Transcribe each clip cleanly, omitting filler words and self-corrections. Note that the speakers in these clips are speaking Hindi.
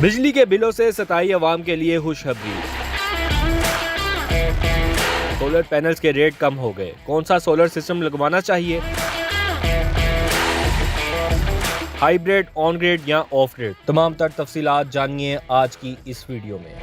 बिजली के बिलों से सताई अवाम के लिए खुशखबरी। सोलर पैनल्स के रेट कम हो गए। कौन सा सोलर सिस्टम लगवाना चाहिए? हाइब्रिड, ऑन ग्रिड या ऑफ ग्रिड? तमाम तर तफसीलात जानिए आज की इस वीडियो में।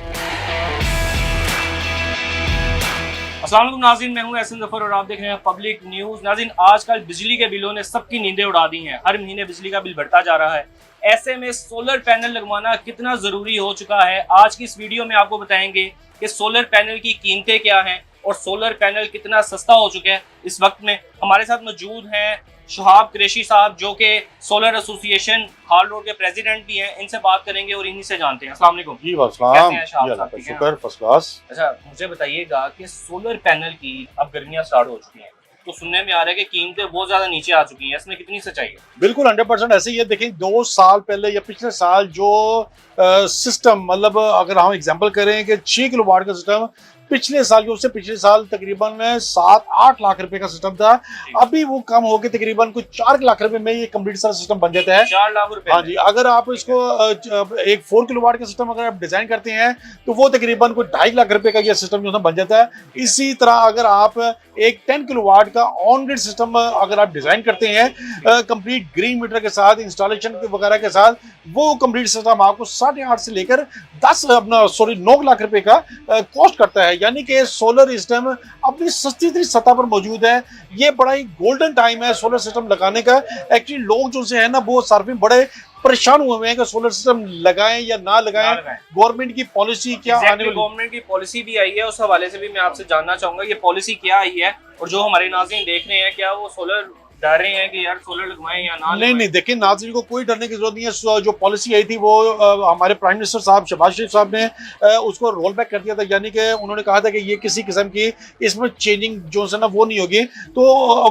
अस्सलाम वालेकुम नाज़रीन, मैं हूं एहसन ज़फ़र और आप देख रहे हैं पब्लिक न्यूज़। नाज़रीन, आजकल बिजली के बिलों ने सबकी नींदें उड़ा दी हैं। हर महीने बिजली का बिल बढ़ता जा रहा है। ऐसे में सोलर पैनल लगवाना कितना ज़रूरी हो चुका है। आज की इस वीडियो में आपको बताएंगे कि सोलर पैनल की कीमतें क्या हैं और सोलर पैनल कितना सस्ता हो चुका है इस वक्त में। हमारे साथ मौजूद हैं शुहाब कुरैशी साहब, जो कि सोलर एसोसिएशन हाल रोड के प्रेसिडेंट भी हैं। इनसे बात करेंगे और इन्हीं से जानते हैं। अस्सलाम वालेकुम। जी वालेकुम। शुक्र, फर्स्ट क्लास। अच्छा, मुझे बताइएगा कि सोलर पैनल की अब गर्मियां स्टार्ट हो चुकी हैं, तो सुनने में आ रहा है कि कीमतें बहुत ज्यादा नीचे आ चुकी हैं। इसमें कितनी सच्चाई है? बिल्कुल 100% ऐसे ही है। देखिए 2 साल पहले या पिछले साल जो सिस्टम, मतलब अगर हम एग्जांपल करें कि 6 किलोवाट का सिस्टम पिछले साल के उससे पिछले साल तकरीबन 7-8 लाख रुपए का सिस्टम था। अभी वो कम होकर तकरीबन कुछ 4 लाख रुपए में ये कंप्लीट सारा सिस्टम बन जाता है। 4 लाख रुपए? हाँ जी। अगर आप इसको एक 4 किलोवाट का सिस्टम अगर आप डिजाइन करते हैं तो वो तकरीबन कुछ 2.5 लाख रुपए का ये सिस्टम जो है बन जाता है। इसी तरह अगर आप एक 10 किलोवाट का ऑन ग्रिड सिस्टम अगर आप डिजाइन करते हैं कंप्लीट ग्रीन मीटर के साथ, इंस्टॉलेशन वगैरह के साथ, वो कंप्लीट सिस्टम आपको 8.5 से लेकर 9 लाख रुपए का कॉस्ट करता है। यानी कि सोलर सिस्टम अपनी सस्ती सतह पर मौजूद है। ये बड़ा ही गोल्डन टाइम है सोलर सिस्टम लगाने का। एक्चुअली लोग जो है ना वो सार्फिन बड़े परेशान हुए हैं कि सोलर सिस्टम लगाएं या ना लगाएं। गवर्नमेंट की पॉलिसी क्या आने वाली? गवर्नमेंट की पॉलिसी भी आई है, उस हवाले से भी मैं आपसे जानना चाहूंगा ये पॉलिसी क्या आई है, और जो हमारे नाज़रीन देख रहे हैं क्या वो सोलर डर रहे हैं कि यार सोलर लगवाएं या ना? नहीं, देखिए नाज़रीन को कोई डरने की जरूरत नहीं है। जो पॉलिसी आई थी वो हमारे प्राइम मिनिस्टर साहब शहबाज शरीफ साहब ने उसको रोल बैक कर दिया था। यानी कि उन्होंने कहा था कि ये किसी किस्म की इसमें चेंजिंग जो है ना वो नहीं होगी। तो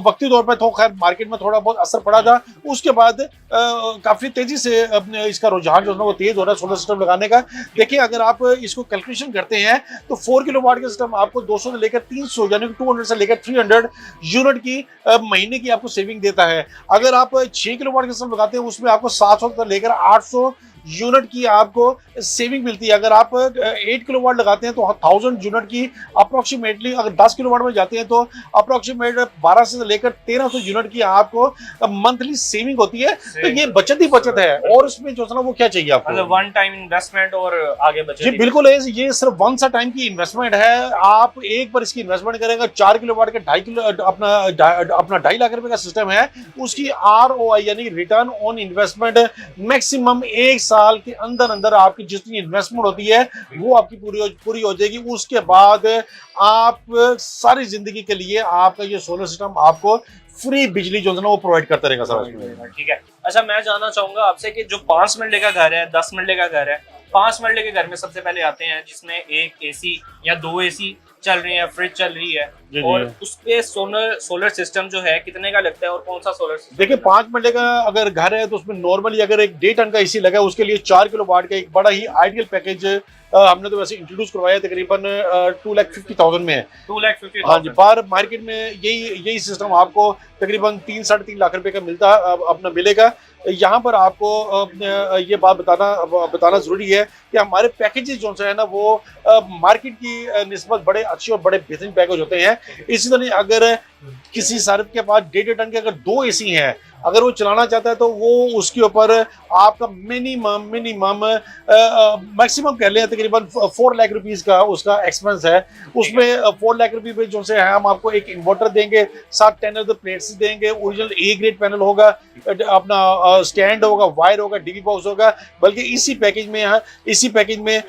वक्ती तौर पर तो खैर मार्केट में थोड़ा बहुत असर पड़ा था। उसके बाद काफ़ी तेज़ी से अपने इसका रुझान जो है ना वो तेज़ हो रहा है सोलर सिस्टम लगाने का। देखिए अगर आप इसको कैलकुलेशन करते हैं तो 4 किलोवाट का सिस्टम आपको 200 से लेकर 300 यानी कि 200 से लेकर 300 यूनिट की महीने की आपको सेविंग देता है। अगर आप 6 किलोवाट का सिस्टम लगाते हैं उसमें आपको 700 से लेकर 800 यूनिट की आपको सेविंग मिलती है। अगर आप 8 किलोवाट लगाते हैं तो 1000 यूनिट की अप्रोक्सीमेटली, अगर 10 किलोवाट में जाते हैं तो अप्रोक्सीमेट 12 से लेकर 1300 यूनिट की आपको मंथली सेविंग होती है। तो ये बचत ही बचत है। और इसमें जो है ना वो क्या चाहिए आपको? मतलब वन टाइम इन्वेस्टमेंट और आगे बचत? जी बिल्कुल है। ये सिर्फ वन सा टाइम की इन्वेस्टमेंट है। आप एक बार इसकी इन्वेस्टमेंट करेंगे 4 किलोवाट के 2.5 लाख रुपए का सिस्टम है। उसकी ROI यानी रिटर्न ऑन इन्वेस्टमेंट मैक्सिमम 1 साल के अंदर अंदर आपकी जितनी इन्वेस्टमेंट होती है वो आपकी पूरी हो जाएगी। उसके बाद आप सारी जिंदगी के लिए आपका ये सोलर सिस्टम आपको फ्री बिजली जो है ना वो प्रोवाइड करता रहेगा सर। ठीक है। अच्छा, मैं जानना चाहूंगा आपसे कि जो 5 मरले का घर है, 10 मरले का घर है, 5 मरले के घर में सबसे पहले आते हैं जिसमें एक AC या 2 AC चल रही है, फ्रिज चल रही है, और उस पे सोलर सिस्टम जो है कितने का लगता है और कौन सा सोलर सिस्टम? देखिए 5 मरले का अगर घर है तो उसमें नॉर्मली अगर एक 1.5 टन का AC लगा है उसके लिए 4 किलोवाट का एक बड़ा ही आइडियल पैकेज हमने तो वैसे इंट्रोड्यूस करवाया तकरीबन 2,50,000 में है। 2,50,000? हाँ जी। बाहर मार्केट में यही सिस्टम आपको तकरीबन 3-3.5 लाख रुपए का अपना मिलेगा। यहाँ पर आपको ये बात बताना जरूरी है कि हमारे पैकेजेस जो है ना वो मार्केट की निस्बत बड़े अच्छे और बड़े बेहतरीन पैकेज होते हैं। इसी तरह अगर किसी सार्फ के पास 1.5 टन के अगर 2 AC हैं, अगर वो चलाना चाहता है तो वो उसके ऊपर आपका मिनिमम मैक्सिमम कह लें तकरीबन 4 लाख रुपीस का उसका एक्सपेंस है। उसमें 4 लाख रुपए पे जो से है हम आपको एक इन्वर्टर देंगे, 7 10 ऑफ द प्लेट्स देंगे, ओरिजिनल A ग्रेड पैनल होगा, अपना स्टैंड होगा, वायर होगा, DV बॉक्स होगा। बल्कि इसी पैकेज में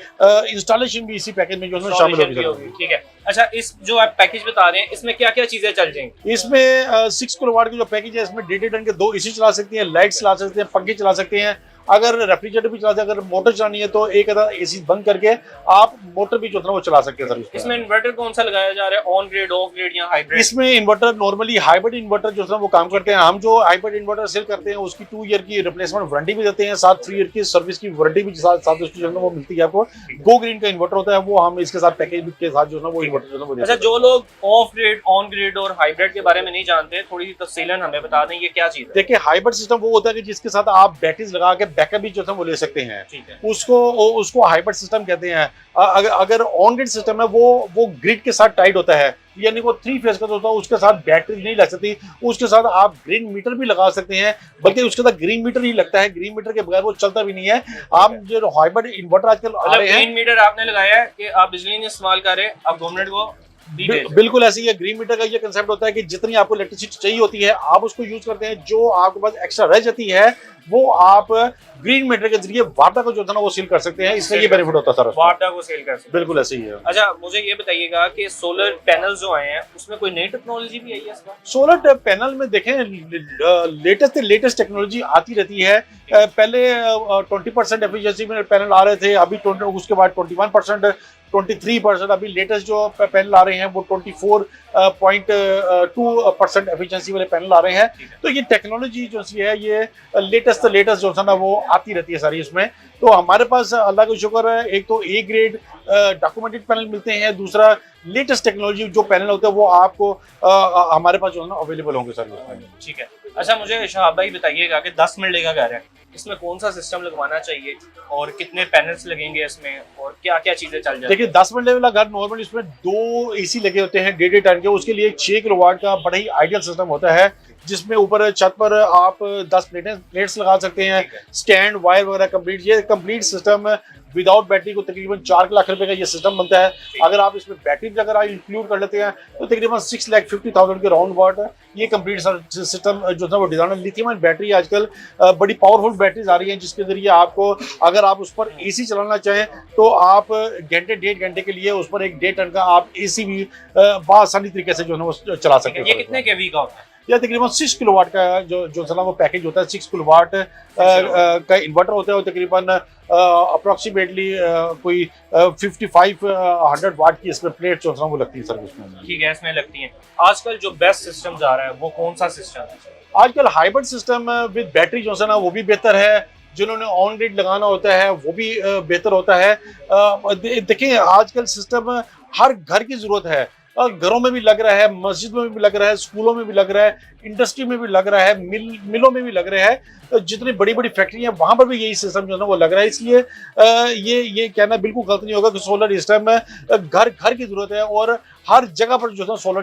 इंस्टॉलेशन भी इसी पैकेज में जो है शामिल होगी। ठीक है। अच्छा, इस जो आप पैकेज बता रहे हैं इसमें क्या क्या चीजें चल जाएंगी? इसमें 6 किलोवाट की जो पैकेज है इसमें 1.5 टन के 2 AC चला सकते हैं, लाइट चला सकते हैं, पंखे चला सकते हैं। अगर रेफ्रिजरेटर भी चला सकते हैं, अगर मोटर चलानी है तो एक आधा AC बंद करके आप मोटर भी जो है वो चला सकते हैं सर। इसमें इन्वर्टर कौन सा लगाया जा रहा है? ऑन ग्रिड, ऑफ ग्रिड या हाइब्रिड? इसमें इन्वर्टर नॉर्मली हाइब्रिड इन्वर्टर जो है वो काम करते हैं। हम जो हाइब्रिड इन्वर्टर सेल करते हैं उसकी 2 ईयर की रिप्लेसमेंट वारंटी भी देते हैं, साथ 3 ईयर की सर्विस की वारंटी भी साथ उसकी जो है वो मिलती है आपको। गो ग्रीन का इन्वर्टर होता है वो हम इसके साथ पैकेज के साथ जो है वो इन्वर्टर जो है वो देते हैं। अच्छा, जो लोग ऑफ ग्रिड, ऑन ग्रिड और हाइब्रिड के बारे में नहीं जानते, थोड़ी सी तफसीलन हमें बता दें ये क्या चीज है? देखिए हाइब्रिड सिस्टम वो होता है कि जिसके साथ आप बैटरीज लगा के बैकअप भी जो है वो ले सकते हैं। ठीक है। उसको हाइब्रिड सिस्टम कहते हैं। अगर ऑन ग्रिड सिस्टम है वो ग्रिड के साथ टाइट होता है, यानी वो 3 फेज का तो होता है, उसके साथ बैटरी नहीं लग सकती, उसके साथ आप ग्रीन मीटर भी लगा सकते हैं, बल्कि उसके साथ ग्रीन मीटर ही लगता है, ग्रीन मीटर के बगैर वो चलता भी नहीं है। आप जो हाइब्रिड इन्वर्टर आजकल आ रहे हैं, ग्रीन मीटर आपने लगाया है कि आप बिजली नहीं इस्तेमाल कर रहे, आप गवर्नमेंट को बिल्कुल ऐसे ही है। ग्रीन मीटर का ये कंसेप्ट होता है कि जितनी आपको इलेक्ट्रिसिटी चाहिए होती है आप उसको यूज करते हैं, जो आपके पास एक्स्ट्रा रह जाती है वो आप ग्रीन मीटर के जरिए वार्डा को जो है ना वो सील कर सकते हैं, इससे ये बेनिफिट होता है सर, वार्डा को सेल कर सकते हैं। बिल्कुल ऐसे ही है। अच्छा, मुझे ये बताइएगा कि सोलर पैनल जो आए हैं उसमें कोई नई टेक्नोलॉजी भी आई है इसका? सोलर पैनल में देखें लेटेस्ट टेक्नोलॉजी आती रहती है। पहले 20% एफिशिएंसी में पैनल आ रहे थे, अभी उसके बाद 21%, 23%, अभी लेटेस्ट जो पैनल आ रहे हैं वो 24.2% एफिशिएंसी वाले पैनल आ रहे हैं। तो ये टेक्नोलॉजी जो है ये लेटेस्ट जो है ना वो आती रहती है सारी इसमें। तो हमारे पास अल्लाह का शुक्र है, एक तो ए ग्रेड डॉक्यूमेंटेड पैनल मिलते हैं, दूसरा लेटेस्ट टेक्नोलॉजी जो पैनल होते हैं वो आपको हमारे पास जो है ना अवेलेबल होंगे सर इसमें। ठीक है। अच्छा, मुझे शहाब भाई बताइएगा कि 10 मरले का घर है, इसमें कौन सा सिस्टम लगवाना चाहिए और कितने पैनल्स लगेंगे इसमें और क्या क्या चीजें चल जाएंगी? देखिए 10 मरले वाला घर नॉर्मल इसमें 2 एसी लगे होते हैं 1.5 टन के, उसके लिए 6 किलोवाट का बड़ा ही आइडियल सिस्टम होता है, जिसमें ऊपर छत पर आप 10 प्लेट्स लगा सकते हैं, स्टैंड वायर वगैरह कंप्लीट। ये कंप्लीट सिस्टम विदाउट बैटरी को तकरीबन 4 लाख रुपए का ये सिस्टम बनता है। अगर आप इसमें बैटरी अगर आप इंक्लूड कर लेते हैं तो तकरीबन 6,50,000 के राउंड अबाउट ये कंप्लीट सिस्टम जो है वो डिजाइन है। लिथियम आयन बैटरी आजकल बड़ी पावरफुल बैटरीज आ रही हैं, जिसके जरिए आपको अगर आप उस पर एसी चलाना चाहें तो आप घंटे 1.5 घंटे के लिए उस पर एक 1.5 टन का आप एसी भी बआसानी तरीके से जो है वो चला सकते हैं। ये कितने केवी का होता है? या तकरीबन 6 किलोवाट का जो सला वो पैकेज होता है, 6 किलोवाट का इन्वर्टर होता है, तकरीबन अप्रोक्सीमेटली कोई 5500 वाट की इसमें प्लेट जो है वो लगती है सर इसमें। ठीक है, इसमें लगती हैं। आजकल जो बेस्ट सिस्टम जा रहा है वो कौन सा सिस्टम है? आजकल हाइब्रिड सिस्टम विद बैटरी जो है ना वो भी बेहतर है, जिन्होंने ऑन ग्रिड लगाना होता है वो भी बेहतर होता है। देखिए आजकल सिस्टम हर घर की जरूरत है, घरों में भी लग रहा है, मस्जिद में भी लग रहा है, स्कूलों में भी लग रहा है, इंडस्ट्री में भी लग रहा है, मिलों में भी लग रहा है, जितनी बड़ी बड़ी फैक्ट्री हैं वहां पर भी यही सिस्टम जो है ना वो लग रहा है। इसलिए ये कहना बिल्कुल गलत नहीं होगा कि सोलर सिस्टम घर की जरूरत है और हर जगह पर जो है सोलर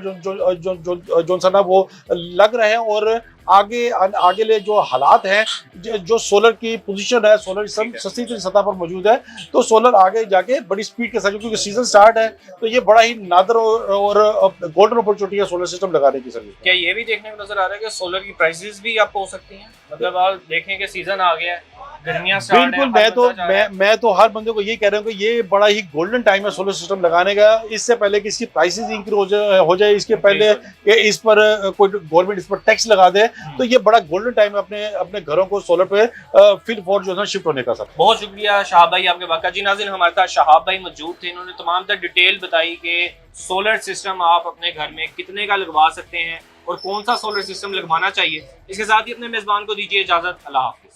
जो है ना वो लग रहा है। और आगे ले जो हालात हैं, जो सोलर की पोजीशन है, सोलर सिस्टम सस्ती सतह पर मौजूद है, तो सोलर आगे जाके बड़ी स्पीड के साथ, क्योंकि सीजन स्टार्ट है तो ये बड़ा ही नादर और गोल्डन अपॉर्चुनिटी है सोलर सिस्टम लगाने की। सर क्या ये भी देखने को नजर आ रहा है कि सोलर की प्राइसेस भी अप हो सकती हैं? मतलब आप देखें कि सीजन आ गया है, गर्मियां स्टार्ट है, बिल्कुल। मैं तो हर बंदे को ये कह रहा हूँ कि ये बड़ा ही गोल्डन टाइम है सोलर सिस्टम लगाने का। इससे पहले कि इसकी प्राइसेस इंक्रीज हो जाए, इसके पहले कि इस पर कोई गवर्नमेंट इस पर टैक्स लगा दे, तो ये बड़ा गोल्डन टाइम है अपने घरों को सोलर पे फिल फॉर जो है शिफ्ट होने का। सर बहुत शुक्रिया शहाब भाई आपके वक्त का। जी नाज़रीन, हमारे साथ शहाब भाई मौजूद थे, इन्होंने तमाम तर डिटेल बताई कि सोलर सिस्टम आप अपने घर में कितने का लगवा सकते हैं और कौन सा सोलर सिस्टम लगवाना चाहिए। इसके साथ ही अपने मेजबान को दीजिए इजाजत। अल्लाह हाफिज।